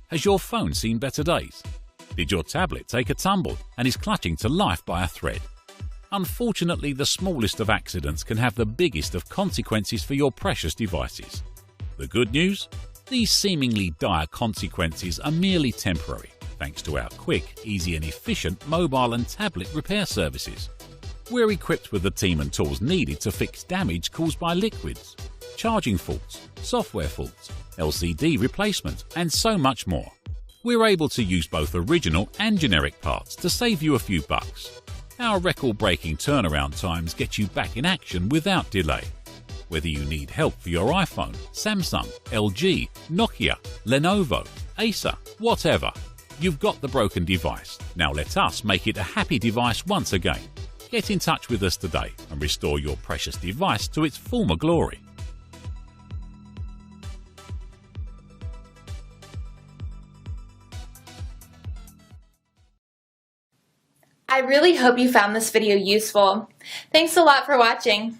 Has your phone seen better days? Did your tablet take a tumble and is clutching to life by a thread? Unfortunately, the smallest of accidents can have the biggest of consequences for your precious devices. The good news? These seemingly dire consequences are merely temporary, thanks to our quick, easy and efficient mobile and tablet repair services. We're equipped with the team and tools needed to fix damage caused by liquids, charging faults, software faults, LCD replacement, and so much more. We're able to use both original and generic parts to save you a few bucks. Our record-breaking turnaround times get you back in action without delay. Whether you need help for your iPhone, Samsung, LG, Nokia, Lenovo, Acer, whatever, you've got the broken device. Now let us make it a happy device once again. Get in touch with us today and restore your precious device to its former glory. I really hope you found this video useful. Thanks a lot for watching.